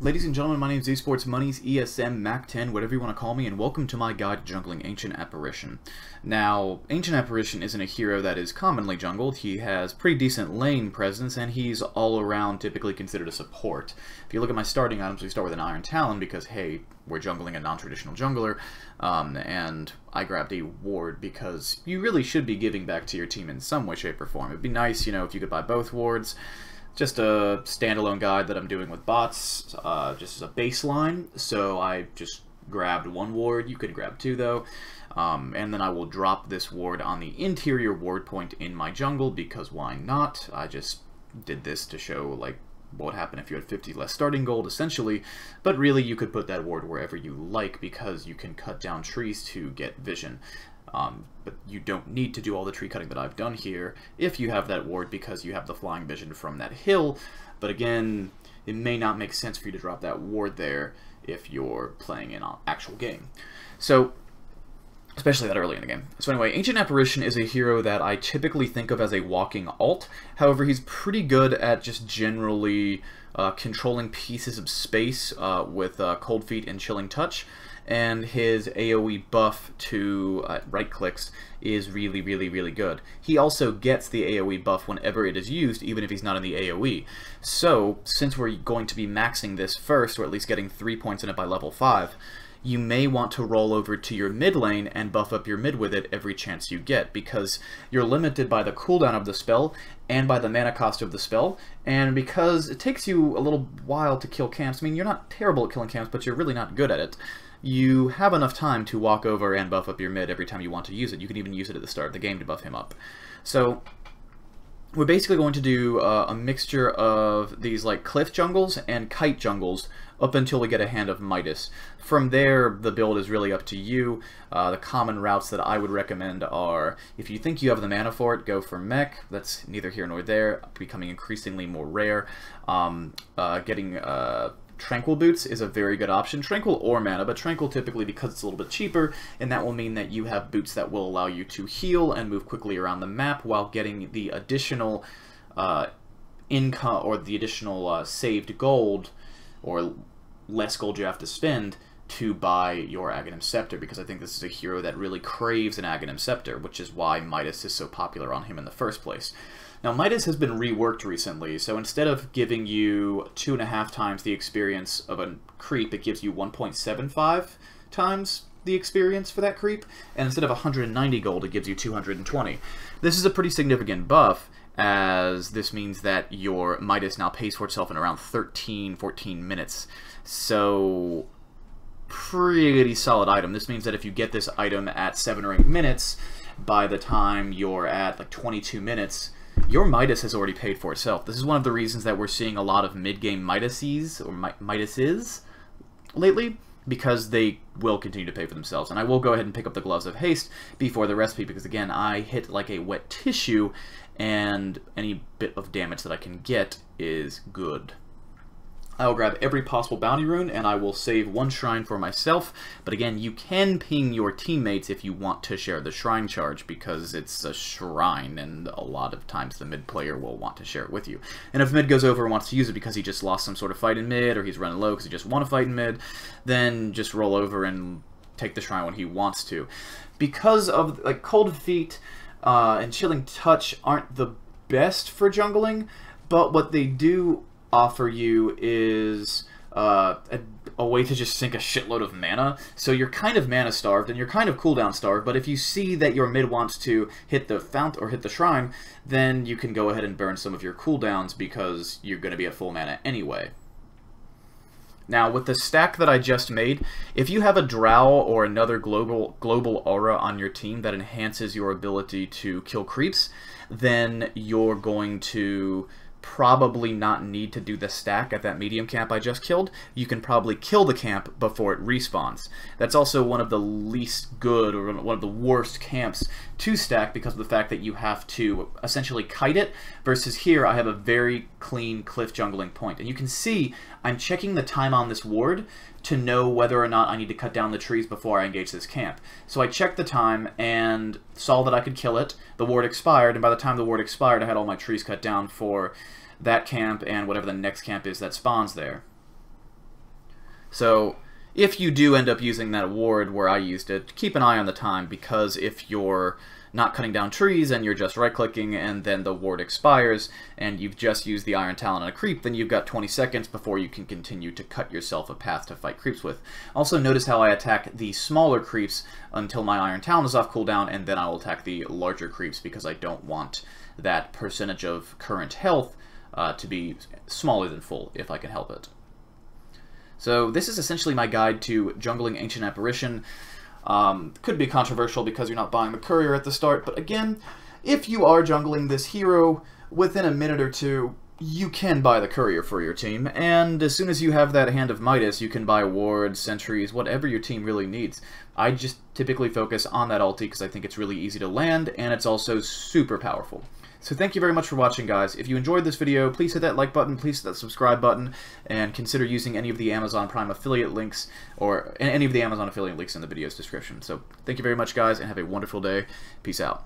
Ladies and gentlemen, my name is Esports Money's ESM Mac 10, whatever you want to call me, and welcome to my guide to jungling Ancient Apparition. Now, Ancient Apparition isn't a hero that is commonly jungled. He has pretty decent lane presence, and he's all around typically considered a support. If you look at my starting items, we start with an Iron Talon because, hey, we're jungling a non-traditional jungler, and I grabbed a ward because you really should be giving back to your team in some way, shape, or form. It'd be nice, you know, if you could buy both wards. Just a standalone guide that I'm doing with bots, just as a baseline. So I just grabbed one ward. You could grab two though. And then I will drop this ward on the interior ward point in my jungle because why not? I just did this to show like what would happen if you had 50 less starting gold essentially. But really you could put that ward wherever you like because you can cut down trees to get vision. But you don't need to do all the tree cutting that I've done here if you have that ward because you have the flying vision from that hill. But again, it may not make sense for you to drop that ward there if you're playing in an actual game. So, especially that early in the game. So anyway, Ancient Apparition is a hero that I typically think of as a walking ult. However, he's pretty good at just generally controlling pieces of space with Cold Feet and Chilling Touch. And his AoE buff to right clicks is really good. He also gets the AoE buff whenever it is used, even if he's not in the AoE. So, since we're going to be maxing this first, or at least getting 3 points in it by level 5, you may want to roll over to your mid lane and buff up your mid with it every chance you get, because you're limited by the cooldown of the spell and by the mana cost of the spell, and because it takes you a little while to kill camps. I mean, you're not terrible at killing camps, but you're really not good at it. You have enough time to walk over and buff up your mid every time you want to use it. You can even use it at the start of the game to buff him up. So we're basically going to do a mixture of these like cliff jungles and kite jungles up until we get a hand of Midas. From there, the build is really up to you. The common routes that I would recommend are, if you think you have the mana for it, go for mech. That's neither here nor there, becoming increasingly more rare. Getting Tranquil Boots is a very good option. Tranquil or mana, but Tranquil typically because it's a little bit cheaper, and that will mean that you have boots that will allow you to heal and move quickly around the map while getting the additional income or the additional saved gold or less gold you have to spend to buy your Aghanim Scepter, because I think this is a hero that really craves an Aghanim Scepter, which is why Midas is so popular on him in the first place. Now, Midas has been reworked recently, so instead of giving you 2.5 times the experience of a creep, it gives you 1.75 times the experience for that creep, and instead of 190 gold, it gives you 220. This is a pretty significant buff, as this means that your Midas now pays for itself in around 13-14 minutes. So, pretty solid item. This means that if you get this item at 7 or 8 minutes, by the time you're at like 22 minutes, your Midas has already paid for itself. This is one of the reasons that we're seeing a lot of mid-game Midases, or Midases, lately, because they will continue to pay for themselves. And I will go ahead and pick up the Gloves of Haste before the recipe, because again, I hit like a wet tissue, and any bit of damage that I can get is good. I will grab every possible bounty rune, and I will save one shrine for myself. But again, you can ping your teammates if you want to share the shrine charge, because it's a shrine, and a lot of times the mid player will want to share it with you. And if mid goes over and wants to use it because he just lost some sort of fight in mid, or he's running low because he just won a fight in mid, then just roll over and take the shrine when he wants to. Because of like Cold Feet and Chilling Touch aren't the best for jungling, but what they do offer you is a way to just sink a shitload of mana. So you're kind of mana starved and you're kind of cooldown starved, but if you see that your mid wants to hit the fount or hit the shrine, then you can go ahead and burn some of your cooldowns because you're going to be at full mana anyway. Now, with the stack that I just made, if you have a Drow or another global aura on your team that enhances your ability to kill creeps, then you're going to probably not need to do the stack at that medium camp I just killed. You can probably kill the camp before it respawns. That's also one of the least good, or one of the worst camps to stack, because of the fact that you have to essentially kite it, versus here I have a very clean cliff jungling point. And you can see I'm checking the time on this ward to know whether or not I need to cut down the trees before I engage this camp. So I checked the time and saw that I could kill it. The ward expired, and by the time the ward expired, I had all my trees cut down for that camp and whatever the next camp is that spawns there. So if you do end up using that ward where I used it, keep an eye on the time, because if you're not cutting down trees and you're just right-clicking and then the ward expires and you've just used the Iron Talon on a creep, then you've got 20 seconds before you can continue to cut yourself a path to fight creeps with. Also notice how I attack the smaller creeps until my Iron Talon is off cooldown, and then I will attack the larger creeps because I don't want that percentage of current health to be smaller than full if I can help it. So this is essentially my guide to jungling Ancient Apparition. Could be controversial because you're not buying the courier at the start, but again, if you are jungling this hero, within a minute or two, you can buy the courier for your team, and as soon as you have that hand of Midas, you can buy wards, sentries, whatever your team really needs. I just typically focus on that ulti because I think it's really easy to land, and it's also super powerful. So thank you very much for watching, guys. If you enjoyed this video, please hit that like button, please hit that subscribe button, and consider using any of the Amazon Prime affiliate links, or any of the Amazon affiliate links in the video's description. So thank you very much, guys, and have a wonderful day. Peace out.